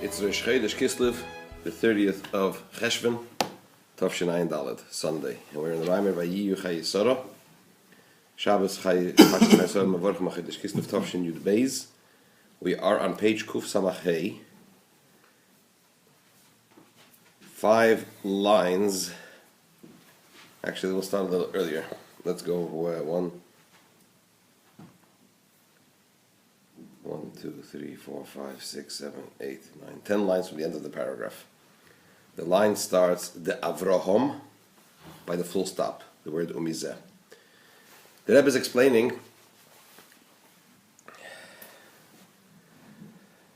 It's Rosh Chodesh Kislev, the 30th of Cheshvan, Tavshin Daled, Sunday. And we're in the Mamar Vayihiyu Chayei Sara. Shabbos Chayei Sara, Mamar Vayihiyu Chayei Kislev, Tavshin Yud Beis. We are on page Kuf Samach Hey. 5 lines. Actually, we'll start a little earlier. Let's go 1, 2, 3, 4, 5, 6, 7, 8, 9, 10 lines from the end of the paragraph. The line starts the Avraham by the full stop, the word umizeh. The Rebbe is explaining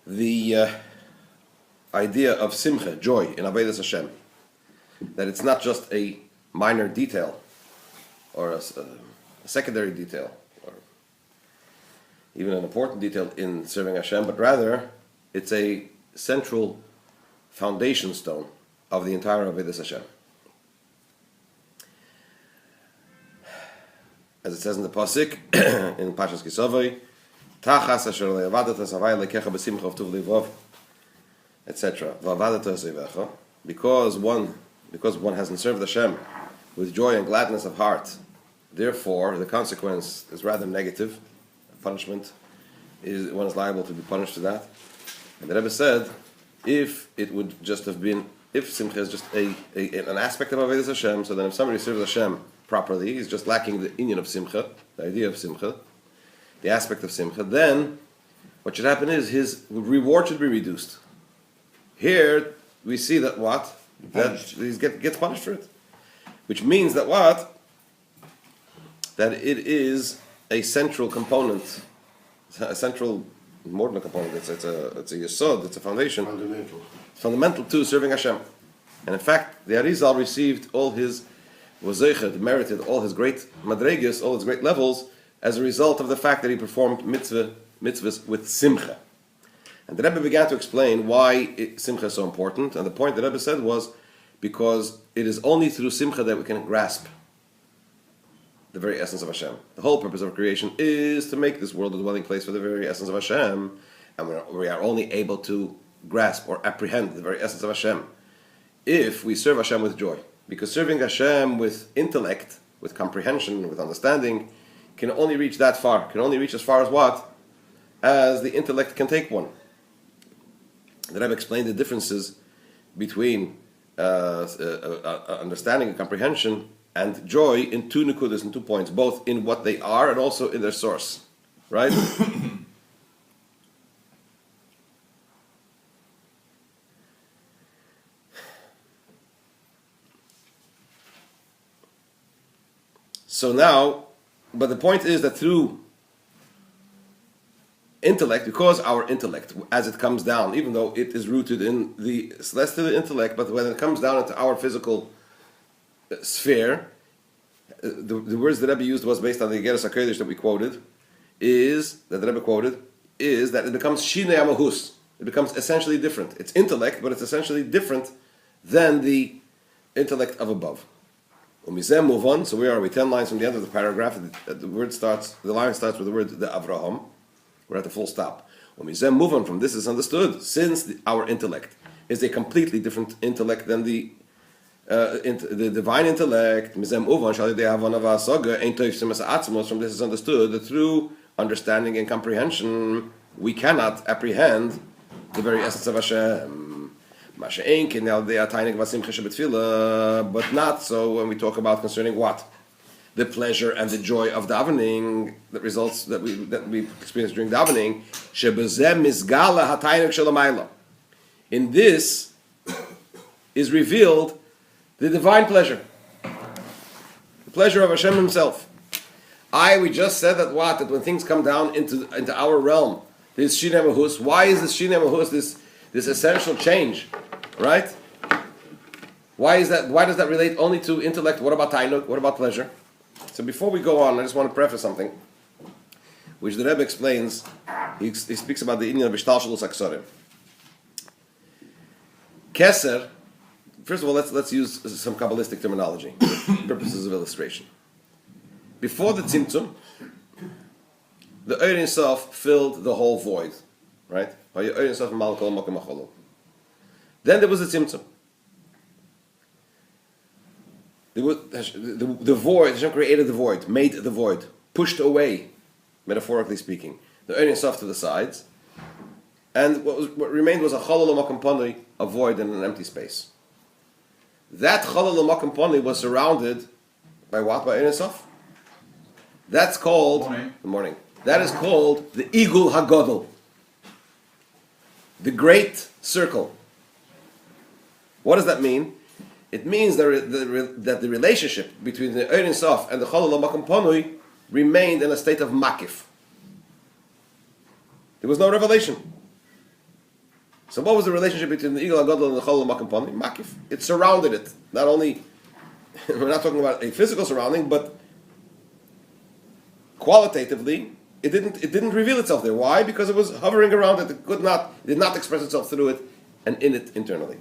the idea of simcha, joy in Avodas Hashem, that it's not just a minor detail or a secondary detail or even an important detail in serving Hashem, but rather it's a central foundation stone of the entire Avodas Hashem. As it says in the Pasuk in Pashas Kisavai, Tachas asher le'avadat hasavai lekecha b'simcha v'tuv livov, etc. Because one hasn't served Hashem with joy and gladness of heart, therefore the consequence is rather negative. Punishment is one is liable to be punished for that. And the Rebbe said, if it would just have been, if simcha is just an aspect of Avodas Hashem, so then if somebody serves Hashem properly, he's just lacking the inyan of simcha, the idea of simcha, the aspect of simcha, then what should happen is his reward should be reduced. Here we see that what? That he gets punished for it. Which means that what? That it is a central component, a central, more than a component, it's a yesod, it's a foundation. Fundamental to serving Hashem. And in fact, the Arizal received all his wazechet, merited all his great madregas, all his great levels, as a result of the fact that he performed mitzvahs with simcha. And the Rebbe began to explain why simcha is so important, and the point the Rebbe said was because it is only through simcha that we can grasp the very essence of Hashem. The whole purpose of creation is to make this world a dwelling place for the very essence of Hashem, and we are only able to grasp or apprehend the very essence of Hashem if we serve Hashem with joy. Because serving Hashem with intellect, with comprehension, with understanding, can only reach that far, can only reach as far as what? As the intellect can take one. The Rebbe explained the differences between understanding and comprehension and joy in 2 nukudas, in 2 points, both in what they are and also in their source. Right? So now, but the point is that through intellect, because our intellect, as it comes down, even though it is rooted in the celestial intellect, but when it comes down into our physical sphere, the words that Rebbe used was based on the Geras HaKodesh that we quoted, that the Rebbe quoted, is that it becomes Shinei Amahus. It becomes essentially different. It's intellect, but it's essentially different than the intellect of above. Umizem, move on. So where are we? 10 lines from the end of the paragraph. The line starts with the word the Avraham. We're at the full stop. Umizem, move on. From this is understood, since our intellect is a completely different intellect than the divine intellect. From this is understood that through understanding and comprehension, we cannot apprehend the very essence of Hashem. But not so when we talk about concerning what? The pleasure and the joy of davening, the results that we experience during davening. In this is revealed the divine pleasure, the pleasure of Hashem Himself. We just said that what? That when things come down into our realm, this Shinei Mahus. Why is this Shinei Mahus, this essential change, right? Why is that? Why does that relate only to intellect? What about tainuk? What about pleasure? So before we go on, I just want to preface something, which the Rebbe explains. He speaks about the inyan of Ishtalshalus Aksarim. Keser. First of all, let's use some Kabbalistic terminology for purposes of illustration. Before the Tzimtzum, the Ein Sof filled the whole void, right? Then there was the tzimtzum. There was, the void, Hashem created the void, made the void, pushed away, metaphorically speaking, the Ein Sof to the sides, and what remained was a chalal l'makom panui, a void and an empty space. That chalal l'makom panui was surrounded by what? By Ein Sof. That's called the morning. That is called the Igul Hagadol, the great circle. What does that mean? It means that the relationship between the Ein Sof and the Chalal HaMakom Panui remained in a state of makif. There was no revelation. So what was the relationship between the Igul HaGadol and the Chalal HaMakom Panui? Makif. It surrounded it. Not only, we're not talking about a physical surrounding, but qualitatively, it didn't reveal itself there. Why? Because it was hovering around it. It did not express itself through it and in it internally.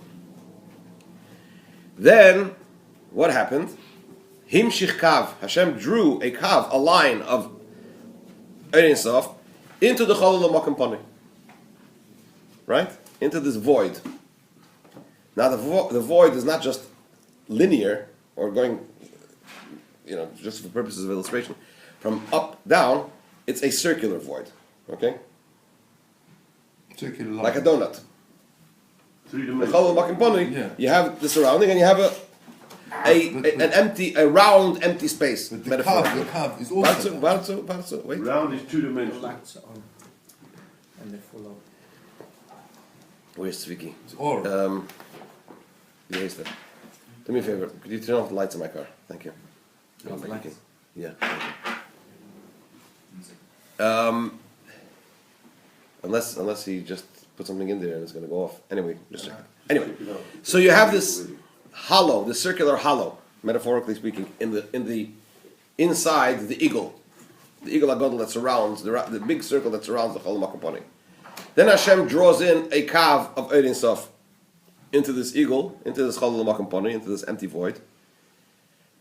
Then, what happened? Himshich kav. Hashem drew a kav, a line of Ein Sof, into the Chalal HaMakom Panui. Right? Into this void. Now the void is not just linear, or going, just for purposes of illustration, from up, down, it's a circular void. Okay? Circular line. Like a donut. The Chalal HaMakom Panui, you have the surrounding and you have a round, empty space. But the curve is also... Wait. Round is two-dimensional. And they follow. Where's Tzviki? Do me a favor. Could you turn off the lights in my car? Thank you. Yeah. Unless he just put something in there and it's going to go off. Anyway, so you have this hollow, this circular hollow, metaphorically speaking, in the inside the eagle hagadol that surrounds the big circle that surrounds the Chalal HaMakom Panui. Then Hashem draws in a kav of Ein Sof into this eagle, into this Chalal HaMakom Panui, into this empty void.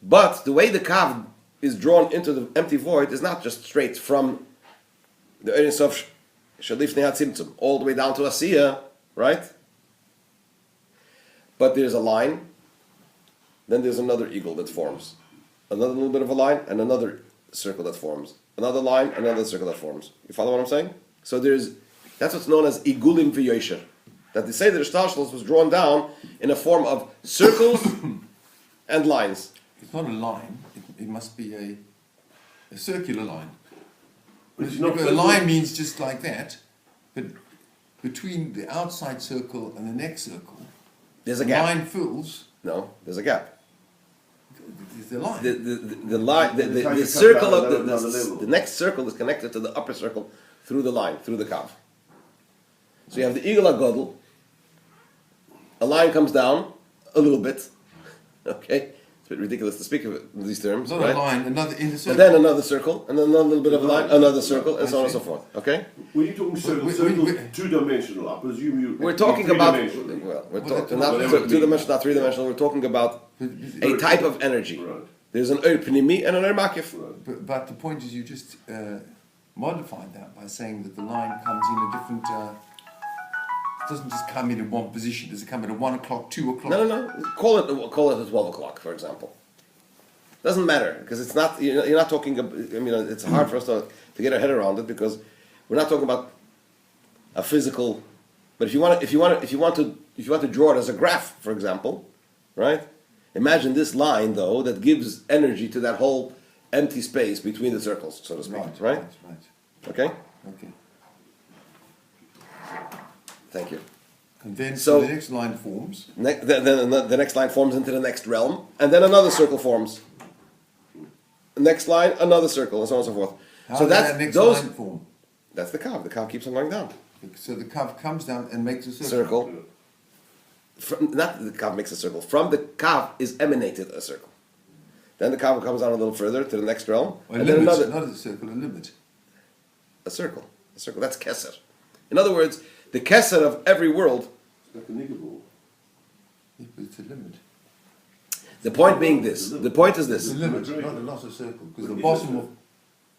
But the way the kav is drawn into the empty void is not just straight from the Ein Sof Shalifnei HaTzimtzum all the way down to Asiya, right? But there's a line, then there's another eagle that forms, another little bit of a line, and another circle that forms, another line, another circle that forms. You follow what I'm saying? So that's what's known as igulim v'yosher. That they say that the Shtalshalos was drawn down in a form of circles and lines. It's not a line, it must be a circular line. Because a line means just like that, but between the outside circle and the next circle, there's a gap. Line fills. No, there's a gap. There's a line. The line, the circle of the next circle is connected to the upper circle through the line, through the kav. So you have the Igul HaGadol. A line comes down a little bit. Okay. It's a bit ridiculous to speak of it in these terms, not right? a line, another inner circle. And then another circle, and then another little bit of a line, another circle, and so on and so forth. Okay? When you're talking circles, two-dimensional, I presume we're talking about, three-dimensional. we're talking not two-dimensional, not three-dimensional, we're talking about a type of energy. Right. There's an Ur Pnimi and an Ur Makif. Right. But the point is you just modified that by saying that the line comes in a different... it doesn't just come in one position. Does it come in at 1 o'clock, 2 o'clock? No. Call it at 12 o'clock, for example. Doesn't matter, because it's not. You're not talking. It's hard for us to get our head around it because we're not talking about a physical. But if you want to draw it as a graph, for example, right? Imagine this line though that gives energy to that whole empty space between the circles, so to speak. Right? Okay. Okay. Thank you. And then so the next line forms. Then the next line forms into the next realm, and then another circle forms. The next line, another circle, and so on and so forth. How so does that next line form? That's the kav. The kav keeps on going down. So the kav comes down and makes a circle. Not the kav makes a circle. From the kav is emanated a circle. Then the kav comes down a little further to the next realm, and then another. Not a circle, a limit. A circle. That's keser. In other words, the keser of every world. It's like a nigger. Yeah, but it's a limit. The point being this. The point is this. It's a limit, not a circle. Because the bottom of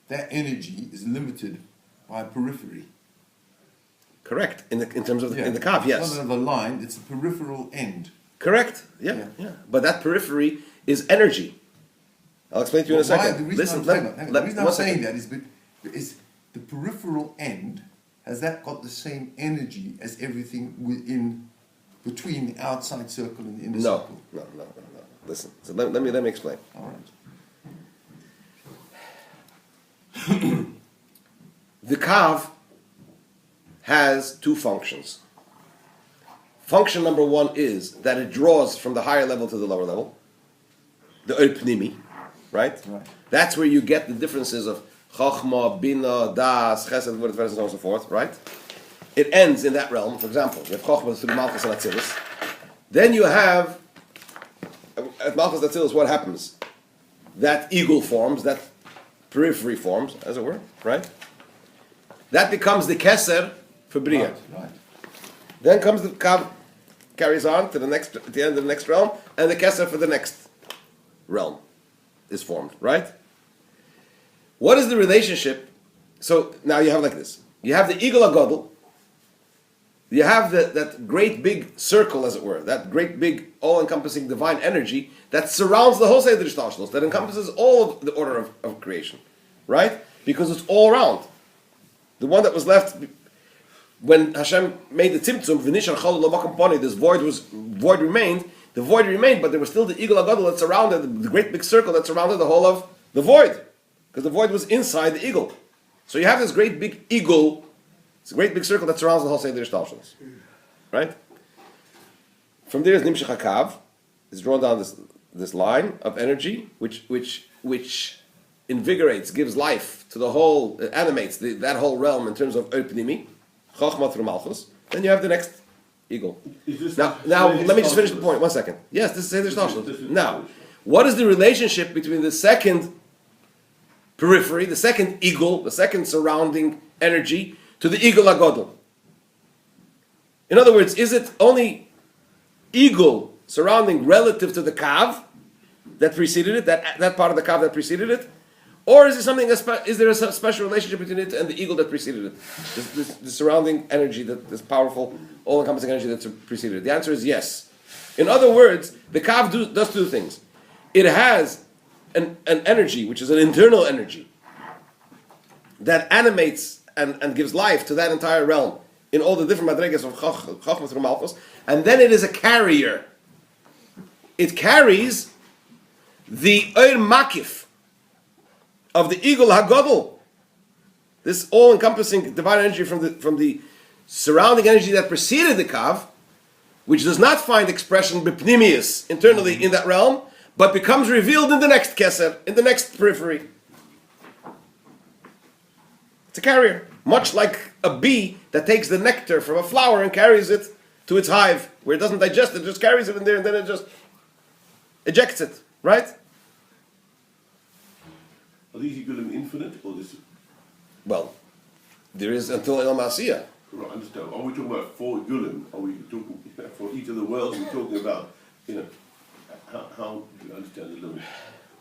that energy is limited by periphery. Correct. In terms of in the kav, yes. It's not another line, it's a peripheral end. Correct. Yeah. But that periphery is energy. I'll explain to you in a second. The reason I'm saying that is the peripheral end, has that got the same energy as everything between the outside circle and the inner circle? No. Listen, so let me explain. All right. The kav has two functions. Function number one is that it draws from the higher level to the lower level, the pnimi, right? That's where you get the differences of chachma, bina, das, chesed, and so on and so forth, right? It ends in that realm. For example, you have chachma through malchus and atzilus. Then you have at malchus and atzilus. What happens? That eagle forms, that periphery forms, as it were, right? That becomes the keser for bria. Right. Then comes the kav, carries on to the end of the next realm, and the keser for the next realm is formed, right? What is the relationship? So now you have like this. You have the Igel HaGadol. You have that great big circle, as it were, that great big all-encompassing divine energy that surrounds the whole Seder Shtalshalos, that encompasses all of the order of creation, right? Because it's all around. The one that was left when Hashem made the Tzimtzum, V'nishar Chol Lo Makom Poni, this void remained. The void remained, but there was still the Igel HaGadol that surrounded, the great big circle that surrounded the whole of the void. Because the void was inside the eagle. So you have this great big eagle, it's a great big circle that surrounds the whole Seder Shtalshalos. Right? From there is Nimshach HaKav, is drawn down this line of energy, which invigorates, gives life to the whole, animates that whole realm in terms of Pnimi, Chachma through Malchus. Then you have the next eagle. Now let me just finish the point. 1 second. Yes, this is Seder Shtalshalos. Now, what is the relationship between the second periphery, the second eagle, the second surrounding energy, to the Igel HaGadol? In other words, is it only eagle surrounding relative to the kav that preceded it, that part of the kav that preceded it? Or is there a special relationship between it and the eagle that preceded it? The surrounding energy, this powerful, all-encompassing energy that preceded it? The answer is yes. In other words, the kav does two things. It has an energy, which is an internal energy, that animates and gives life to that entire realm in all the different madregas of Chachma through Malchus, and then it is a carrier. It carries the Eir Makif of the Igel HaGadol, this all-encompassing divine energy from the surrounding energy that preceded the Kav, which does not find expression b'pnimius internally in that realm, but becomes revealed in the next keser, in the next periphery. It's a carrier, much like a bee that takes the nectar from a flower and carries it to its hive, where it doesn't digest it, just carries it in there and then it just ejects it, right? Are these Igulim infinite or this? Well, there is until El Masiyah. Right, I understand. Are we talking about 4 Igulim? Are we talking for each of the worlds? We're talking about, how do you understand a little bit?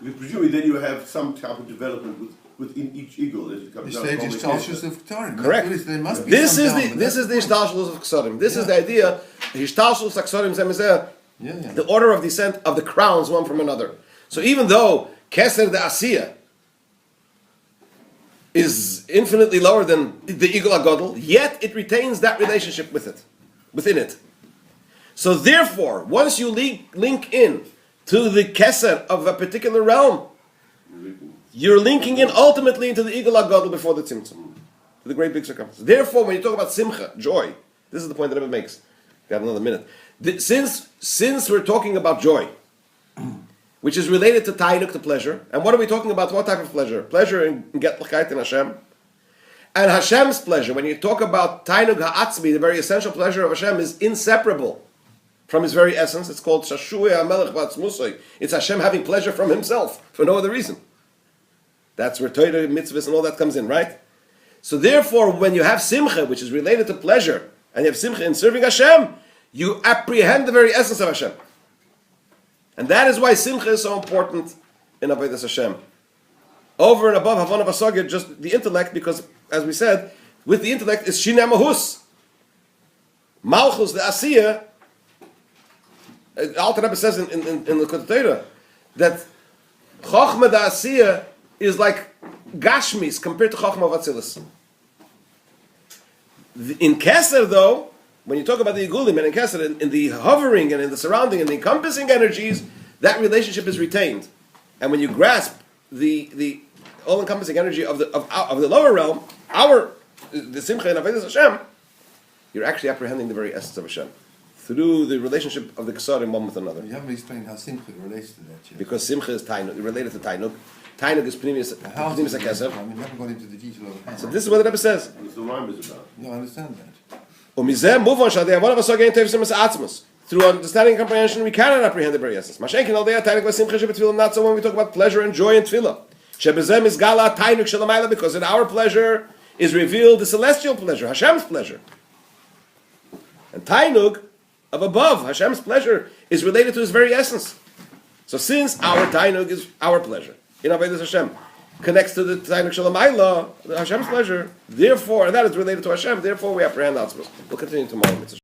Because presumably then you have some type of development within each eagle as it comes down. The stage is Shtalshalos of K'sarim. Correct. There must be this is the Hishtalshalos of K'sarim. This is the idea. Hishtalshalos of K'sarim zemezeh. The order of descent of the crowns one from another. So even though Keser de Asiya is infinitely lower than the Igel HaGadol, yet it retains that relationship within it. So therefore, once you link in to the Keser of a particular realm, you're linking in ultimately into the Igel HaGadol before the Tzimtzum, to the great big circumference. Therefore, when you talk about Simcha, joy, this is the point that Rebbe makes. Got another minute. Since we're talking about joy, which is related to tainuk, to pleasure, and what are we talking about? What type of pleasure? Pleasure in Getlachkeit in Hashem. And Hashem's pleasure, when you talk about tainuk ha'atzmi, the very essential pleasure of Hashem, is inseparable from His very essence. It's called Shashuei HaMelech B'atzmusoi. It's Hashem having pleasure from Himself, for no other reason. That's where Torah, mitzvahs, and all that comes in, right? So therefore, when you have simcha, which is related to pleasure, and you have simcha in serving Hashem, you apprehend the very essence of Hashem. And that is why simcha is so important in Avodas Hashem. Over and above Havana Basagir, just the intellect, because, as we said, with the intellect is Shinei Mahus. Malchus, the Asiya, Alter Rebbe says in the Torah that Chochma the Asiya is like Gashmis compared to Chochma of Atzilus. In Keser, though, when you talk about the Igulim and in Keser, in the hovering and in the surrounding and the encompassing energies, that relationship is retained. And when you grasp the all-encompassing energy of the lower realm, the Simcha and Avodas Hashem, you're actually apprehending the very essence of Hashem through the relationship of the Kesarim one with another. You haven't explained how Simcha relates to that yet. Because Simcha is Tainug, related to Tainug. Tainug is Pnimius HaKeser. I mean, never got into the detail of how. So this is what the Rebbe says. What's the rhyme is about? No, I understand that. Through understanding and comprehension, we cannot apprehend the very essence. Not so when we talk about pleasure and joy in tefillah. Because in our pleasure is revealed the celestial pleasure, Hashem's pleasure. And Tainug, of above, Hashem's pleasure, is related to his very essence. So since our Tainug is our pleasure, in Avodas Hashem, connects to the Tainug Shalamayla, Hashem's pleasure, therefore, and that is related to Hashem, therefore we apprehend Atzmos. We'll continue tomorrow.